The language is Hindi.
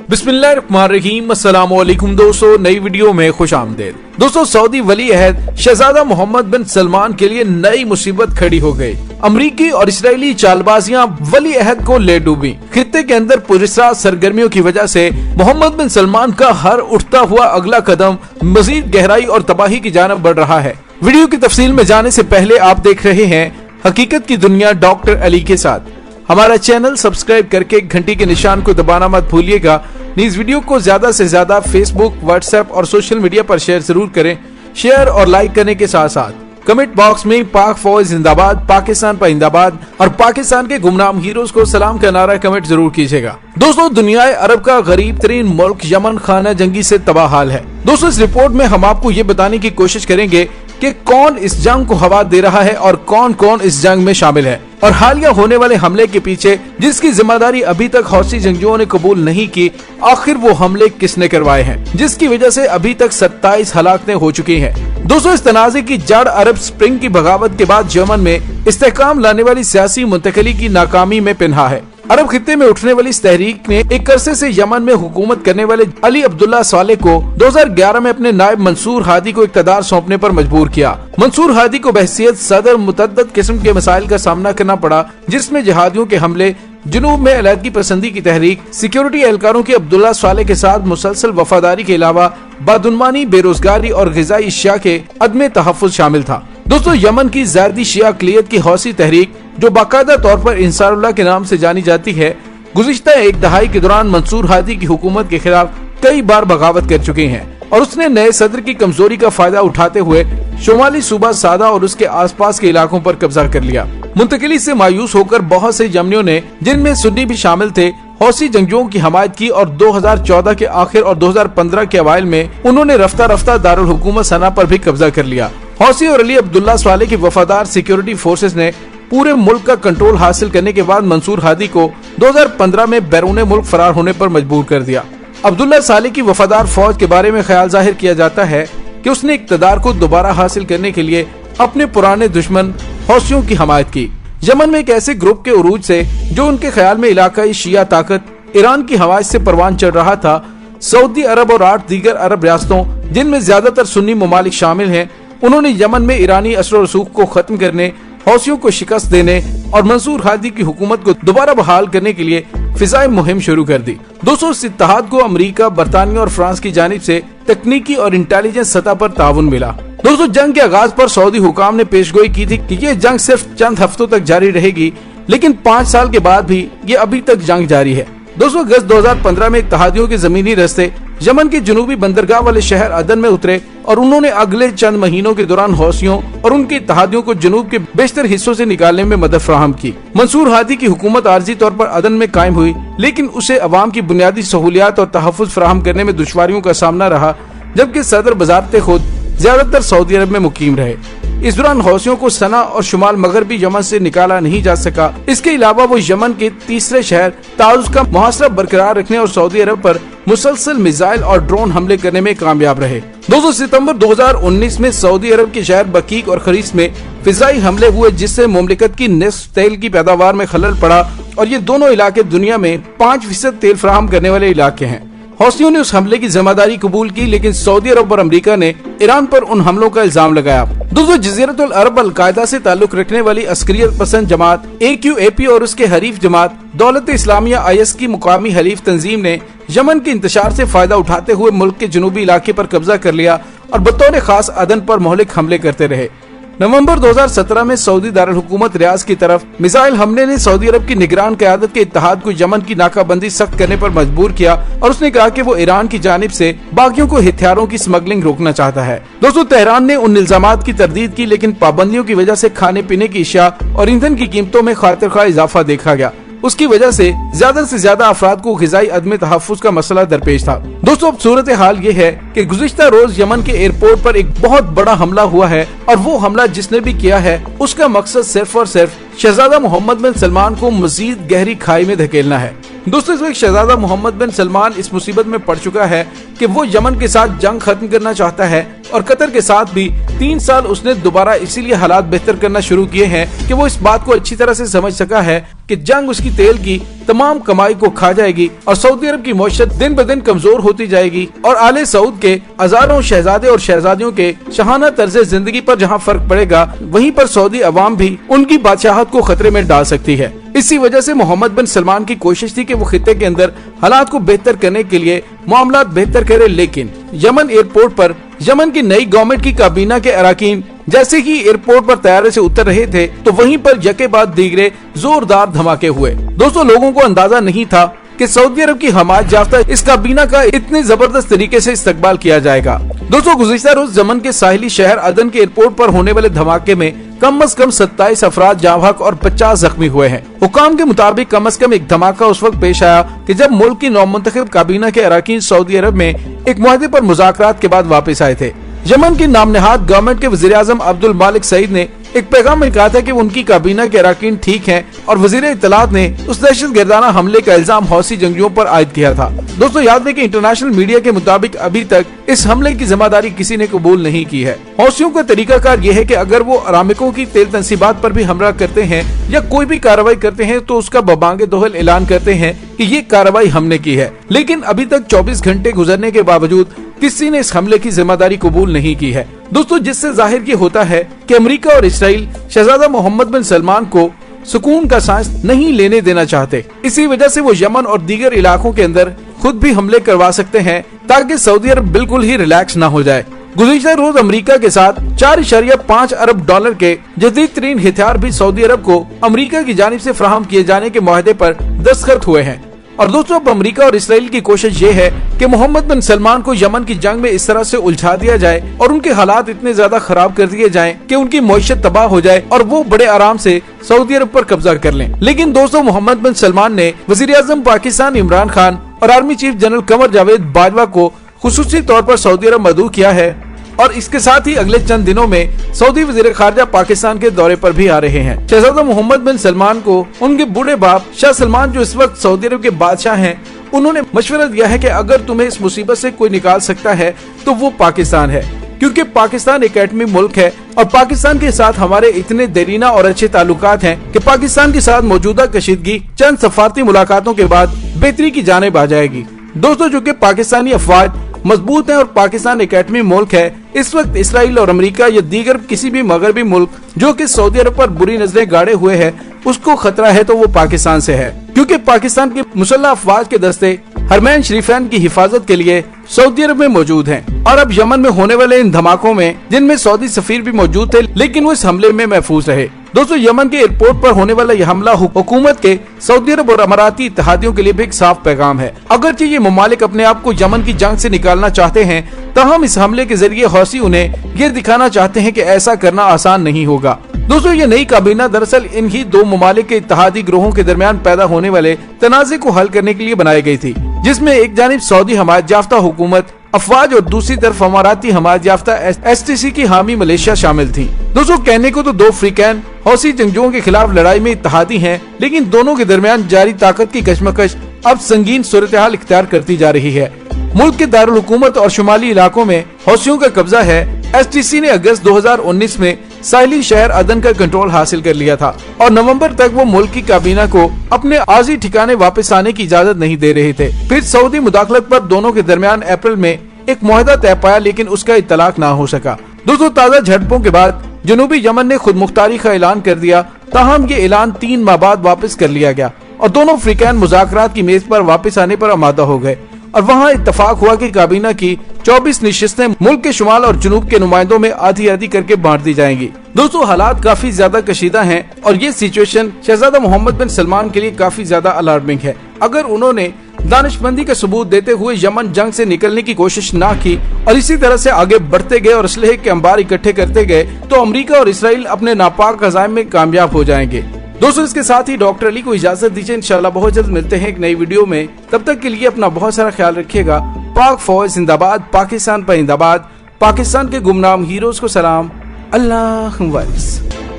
बिस्मिल्लाहिर्रहमानिर्रहीम, अस्सलाम वालेकुम दोस्तों, नई वीडियो में खुश आमदेद। दोस्तों, सऊदी वली अहद शहजादा मोहम्मद बिन सलमान के लिए नई मुसीबत खड़ी हो गई। अमरीकी और इसराइली चालबाजियां वली अहद को ले डूबी। खित्ते के अंदर पुरस्कार सरगर्मियों की वजह से मोहम्मद बिन सलमान का हर उठता हुआ अगला कदम मजीद गहराई और तबाही की जानब बढ़ रहा है। वीडियो की तफसील में जाने से पहले आप देख रहे हैं हकीकत की दुनिया डॉक्टर अली के साथ। हमारा चैनल सब्सक्राइब करके घंटी के निशान को दबाना मत भूलिएगा। इस वीडियो को ज्यादा से ज्यादा फेसबुक, व्हाट्सएप और सोशल मीडिया पर शेयर जरूर करें। शेयर और लाइक करने के साथ साथ कमेंट बॉक्स में पाक फौज जिंदाबाद, पाकिस्तान पाइंदाबाद और पाकिस्तान के गुमनाम हीरोज को सलाम का नारा कमेंट जरूर कीजिएगा। दोस्तों, दुनिया अरब का गरीब तरीन मुल्क यमन खाना जंगी से तबाह हाल है। दोस्तों, इस रिपोर्ट में हम आपको ये बताने की कोशिश करेंगे कि कौन इस जंग को हवा दे रहा है और कौन कौन इस जंग में शामिल है, और हालिया होने वाले हमले के पीछे जिसकी जिम्मेदारी अभी तक हौसी जंगजुओं ने कबूल नहीं की, आखिर वो हमले किसने करवाए हैं, जिसकी वजह से अभी तक 27 हलाकतें हो चुकी हैं। दोस्तों, इस तनाज़े की जड़ अरब स्प्रिंग की बगावत के बाद यमन में इस्तेहकाम लाने वाली सियासी मुंतकली की नाकामी में पिन्हा है। अरब खित्ते में उठने वाली इस तहरीक ने एक अरसे से यमन में हुकूमत करने वाले अली अब्दुल्ला सालेह को 2011 में अपने नायब मंसूर हादी को इक़्तिदार सौंपने पर मजबूर किया। मंसूर हादी को बहसियत सदर मुतअद्दिद किस्म के मसाइल का सामना करना पड़ा, जिसमें जिहादियों के हमले, जुनूब में अलहदगी पसंदी की तहरीक, सिक्योरिटी एहलकारों की अब्दुल्ला सालेह के साथ मुसलसल वफादारी के अलावा बदउनवानी, बेरोजगारी और ग़िज़ाई अशिया के अदम तहफ़्फ़ुज़ शामिल था। दोस्तों, यमन की ज़ैरदी शिया अक़लियत की हौसी तहरीक, जो बाकायदा तौर पर इंसारुल्लाह के नाम से जानी जाती है, गुज़िश्ता एक दहाई के दौरान मंसूर हादी की हुकूमत के खिलाफ कई बार बगावत कर चुके हैं और उसने नए सदर की कमजोरी का फायदा उठाते हुए शुमाली सूबा सादा और उसके आसपास के इलाकों पर कब्जा कर लिया। मुंतकिली से मायूस होकर बहुत से यमनियों ने, जिनमें सुन्नी भी शामिल थे, हौसी जंगजुओं की हमायत की और 2014 के आखिर और 2015 के अवाइल में उन्होंने रफ्ता रफ्ता दारुल हुकूमत सना पर भी कब्जा कर लिया। हौसी और अली अब्दुल्ला सालेह की वफादार सिक्योरिटी फोर्सेस ने पूरे मुल्क का कंट्रोल हासिल करने के बाद मंसूर हादी को 2015 में बैरून मुल्क फरार होने पर मजबूर कर दिया। अब्दुल्ला सालेह की वफादार फौज के बारे में ख्याल जाहिर किया जाता है कि उसने इक़्तिदार को दोबारा हासिल करने के लिए अपने पुराने दुश्मन हौसियों की हमायत की। यमन में एक ऐसे ग्रुप के उरूज से जो उनके ख्याल में इलाकाई शिया ताकत ईरान की हवाइज से परवान चढ़ रहा था, सऊदी अरब और 8 दीगर अरब रियासतों, जिनमें ज्यादातर सुन्नी ममालिक शामिल हैं, उन्होंने यमन में ईरानी असर रसूख को खत्म करने, हौसियों को शिकस्त देने और मंसूर हादी की हुकूमत को दोबारा बहाल करने के लिए फिजाई मुहिम शुरू कर दी। दोस्तों, इस इत्तेहाद को अमेरिका, बरतानिया और फ्रांस की जानिब से तकनीकी और इंटेलिजेंस सतह पर ताउन मिला। दोस्तों, जंग के आगाज पर सऊदी हुकाम ने पेशगोई की थी कि ये जंग सिर्फ चंद हफ्तों तक जारी रहेगी, लेकिन 5 साल के बाद भी ये अभी तक जंग जारी है। दोस्तों, अगस्त 2015 में इत्तेहादियों के जमीनी रस्ते यमन के जनूबी बंदरगाह वाले शहर अदन में उतरे और उन्होंने अगले चंद महीनों के दौरान हौसियों और उनके इत्तेहादियों को जनूब के बेशतर हिस्सों से निकालने में मदद फराहम की। मंसूर हादी की हुकूमत आर्जी तौर पर अदन में कायम हुई, लेकिन उसे अवाम की बुनियादी सहूलियात और तहफ़्फ़ुज़ फराहम करने में दुश्वारियों का सामना रहा, जबकि सदर बज़ारत खुद ज्यादातर सऊदी अरब में मुकीम रहे। इस दौरान हौसियों को सना और शुमाल मगरबी यमन से निकाला नहीं जा सका। इसके अलावा वो यमन के तीसरे शहर ताउज़ का मुहासरा बरकरार रखने और सऊदी अरब पर मुसलसल मिसाइल और ड्रोन हमले करने में कामयाब रहे। 2 सितंबर 2019 में सऊदी अरब के शहर बकीक और खरीस में फिजाई हमले हुए, जिससे मुमलिकत की निस्फ तेल की पैदावार में खलल पड़ा और ये दोनों इलाके दुनिया में 5% तेल फराहम करने वाले इलाके हैं। हौसियों ने उस हमले की जिम्मेदारी कबूल की, लेकिन सऊदी अरब और अमेरिका ने ईरान पर उन हमलों का इल्जाम लगाया। दोस्तों, जज़ीरतुल अरब अल-कायदा से ताल्लुक रखने वाली अस्करियत पसंद जमात AQAP और उसके हरीफ जमात दौलत इस्लामिया IS की मुकामी हलीफ तंजीम ने यमन के इंतशार से फायदा उठाते हुए मुल्क के जनूबी इलाके पर कब्जा कर लिया और बतौर खास अदन पर मोहलिक हमले करते रहे। नवंबर 2017 में सऊदी दारुल हुकूमत रियाज की तरफ मिसाइल हमले ने सऊदी अरब की निगरान क़यादत के इत्तेहाद को यमन की नाकाबंदी सख्त करने पर मजबूर किया और उसने कहा कि वो ईरान की जानिब से बाकियों को हथियारों की स्मगलिंग रोकना चाहता है। दोस्तों, तेहरान ने उन इल्जामात की तरदीद की, लेकिन पाबंदियों की वजह से खाने पीने की अशिया और ईंधन की कीमतों में खातिरख्वाह इजाफा देखा गया। उसकी वजह से ज्यादा अफराद को ग़िज़ाई अदम तहफ़्फ़ुज़ का मसला दरपेश था। दोस्तों, अब सूरत हाल ये है कि गुज़िश्ता रोज यमन के एयरपोर्ट पर एक बहुत बड़ा हमला हुआ है और वो हमला जिसने भी किया है उसका मकसद सिर्फ और सिर्फ शहजादा मोहम्मद बिन सलमान को मजीद गहरी खाई में धकेलना है। दोस्तों इस वक्त शहजादा मोहम्मद बिन सलमान इस मुसीबत में पड़ चुका है कि वो यमन के साथ जंग खत्म करना चाहता है और कतर के साथ भी 3 साल उसने दोबारा इसीलिए हालात बेहतर करना शुरू किए हैं कि वो इस बात को अच्छी तरह से समझ सका है कि जंग उसकी तेल की तमाम कमाई को खा जाएगी और सऊदी अरब की मईशत दिन ब दिन कमजोर होती जाएगी और आले सऊद के हजारों शहजादे और शहजादियों के शहाना तर्ज जिंदगी पर जहाँ फर्क पड़ेगा वहीं पर सऊदी अवाम भी उनकी बादशाहत को खतरे में डाल सकती है। इसी वजह से मोहम्मद बिन सलमान की कोशिश थी कि वो खित्ते के अंदर हालात को बेहतर करने के लिए मामला बेहतर करे, लेकिन यमन एयरपोर्ट पर यमन की नई गवर्नमेंट की काबीना के अराकीन जैसे ही एयरपोर्ट पर तैयारे से उतर रहे थे तो वहीं पर यके बाद दीगरे जोरदार धमाके हुए। दोस्तों लोगों को अंदाजा नहीं था कि सऊदी अरब की हमायत याफ्ता इस काबीना का इतने जबरदस्त तरीके से इस्तकबाल किया जाएगा। दोस्तों गुज़िश्ता रोज यमन के साहिली शहर अदन के एयरपोर्ट पर होने वाले धमाके में कम से कम 27 अफराद जाँ बहक और 50 जख्मी हुए हैं। हुकाम के मुताबिक कम से कम एक धमाका उस वक्त पेश आया कि जब मुल्क की नौमुंतखब काबीना के अरकान सऊदी अरब में एक मुआहदे पर मुज़ाकरात के बाद वापस आए थे। यमन की नामनहाद गवर्नमेंट के वज़ीर आज़म अब्दुल मालिक सईद ने एक पैगाम में कहा था कि उनकी काबीना के अरकान ठीक हैं और वज़ीर इत्तलात ने उस दहशतगर्दाना हमले का इल्जाम हौसी जंगियों पर आयद किया था। दोस्तों याद दें कि इंटरनेशनल मीडिया के मुताबिक अभी तक इस हमले की जिम्मेदारी किसी ने कबूल नहीं की है। हौसियों का तरीकाकार ये है कि अगर वो अरामिको की तेल तंसीबात पर भी हमला करते हैं या कोई भी कार्रवाई करते हैं तो उसका बबांगे दोहल ऐलान करते हैं कि ये कार्रवाई हमने की है, लेकिन अभी तक 24 घंटे गुजरने के बावजूद किसी ने इस हमले की जिम्मेदारी कबूल नहीं की है। दोस्तों जिससे जाहिर ये होता है कि अमेरिका और इसराइल शहजादा मोहम्मद बिन सलमान को सुकून का सांस नहीं लेने देना चाहते। इसी वजह से वो यमन और दीगर इलाकों के अंदर खुद भी हमले करवा सकते हैं ताकि सऊदी अरब बिल्कुल ही रिलैक्स न हो जाए। गुज़िश्ता रोज अमेरिका के साथ 4.5 अरब डॉलर के जदीद तरीन हथियार भी सऊदी अरब को अमेरिका की जानिब से फराहम किए जाने के मुआहदे पर दस्तखत हुए हैं। और दोस्तों अब अमेरिका और इसराइल की कोशिश ये है कि मोहम्मद बिन सलमान को यमन की जंग में इस तरह से उलझा दिया जाए और उनके हालात इतने ज्यादा खराब कर दिए जाएं कि उनकी मईशत तबाह हो जाए और वो बड़े आराम से सऊदी अरब पर कब्जा कर लें। लेकिन दोस्तों मोहम्मद बिन सलमान ने वज़ीर आज़म पाकिस्तान इमरान खान और army chief general Qamar Javed Bajwa को खुसूसी तौर पर सऊदी अरब मदऊ किया है और इसके साथ ही अगले चंद दिनों में सऊदी वज़ीर खारजा पाकिस्तान के दौरे पर भी आ रहे हैं। शहजादा मोहम्मद बिन सलमान को उनके बूढ़े बाप शाह सलमान जो इस वक्त सऊदी अरब के बादशाह हैं, उन्होंने मशवरा दिया है कि अगर तुम्हें इस मुसीबत से कोई निकाल सकता है तो वो पाकिस्तान है, क्योंकि पाकिस्तान एक एटमी मुल्क है और पाकिस्तान के साथ हमारे इतने देरीना और अच्छे ताल्लुकात हैं कि पाकिस्तान के साथ मौजूदा कशीदगी चंद सफारती मुलाकातों के बाद बेहतरी की जानिब आ जाएगी। दोस्तों जो कि पाकिस्तानी अफवाज मजबूत है और पाकिस्तान एक एटमी मुल्क है, इस वक्त इसराइल और अमेरिका या दीगर किसी भी मगरबी मुल्क जो कि सऊदी अरब पर बुरी नजरें गाड़े हुए है उसको खतरा है तो वो पाकिस्तान से है, क्योंकि पाकिस्तान के मुसल्लह अफवाज के दस्ते हरमैन शरीफैन की हिफाजत के लिए सऊदी अरब में मौजूद हैं। और अब यमन में होने वाले इन धमाकों में जिनमें सऊदी सफीर भी मौजूद थे लेकिन वो इस हमले में महफूज रहे। दोस्तों यमन के एयरपोर्ट पर होने वाला यह हमला हुकूमत के सऊदी अरब और अमाराती इत्तेहादियों के लिए भी एक साफ पैगाम है। अगरचे ये ममालिक अपने आप को यमन की जंग से निकालना चाहते हैं, ताहम इस हमले के जरिए हौसी उन्हें ये दिखाना चाहते हैं कि ऐसा करना आसान नहीं होगा। दोस्तों ये नई काबीना दरअसल इन्हीं दो ममालिक के इत्तेहादी ग्रोहों के दरमियान पैदा होने वाले तनाज़े को हल करने के लिए बनाई गई थी, जिसमें एक जानिब सऊदी हमायत याफ्ता हुकूमत अफवाज और दूसरी तरफ अमाराती हमायत याफ्ता STC की हामी मलेशिया शामिल थी। दोस्तों कहने को तो दो अफ्रीकन हौसी जंगजुओं के खिलाफ लड़ाई में इत्तेहादी हैं, लेकिन दोनों के दरमियान जारी ताकत की कशमकश अब संगीन सूरत-ए-हाल इख्तियार करती जा रही है। मुल्क के दारुल हुकूमत और शुमाली इलाकों में हौसियों का कब्जा है। STC ने अगस्त 2019 में साहिली शहर अदन का कंट्रोल हासिल कर लिया था और नवंबर तक वो मुल्क की काबीना को अपने आजी ठिकाने वापस आने की इजाजत नहीं दे रहे थे। फिर सऊदी मुदाखलत पर दोनों के दरमियान अप्रैल में एक मुआहदा तय पाया, लेकिन उसका इत्तलाक ना हो सका। दोस्तों ताज़ा झड़पों के बाद जनूबी यमन ने खुद मुख्तारी का ऐलान कर दिया, ताहम ये ऐलान 3 माह बाद वापस कर लिया गया और दोनों अफ्रीकन मुज़ाकरात की मेज पर वापस आने पर आमादा हो गए और वहाँ इत्तफाक हुआ कि काबीना की 24 नशिस्तें मुल्क के शुमाल और जनूब के नुमाइंदों में आधी आधी करके बांट दी जाएंगी। दोस्तों हालात काफी ज्यादा कशीदा हैं और ये सिचुएशन शहजादा मोहम्मद बिन सलमान के लिए काफी ज्यादा अलार्मिंग है। अगर उन्होंने दानिशमंदी का सबूत देते हुए यमन जंग से निकलने की कोशिश ना की और इसी तरह से आगे बढ़ते गए और असलहे के अंबार इकट्ठे करते गए तो अमेरिका और इसराइल अपने नापाक अज़ाइम में कामयाब हो जाएंगे। दोस्तों इसके साथ ही डॉक्टर अली को इजाजत दीजिए, इंशाल्लाह बहुत जल्द मिलते हैं एक नई वीडियो में। तब तक के लिए अपना बहुत सारा ख्याल रखिएगा। पाक फौज जिंदाबाद, पाकिस्तान पर जिंदाबाद, पाकिस्तान के गुमनाम हीरोज को सलाम, अल्लाह हाफ़िज़।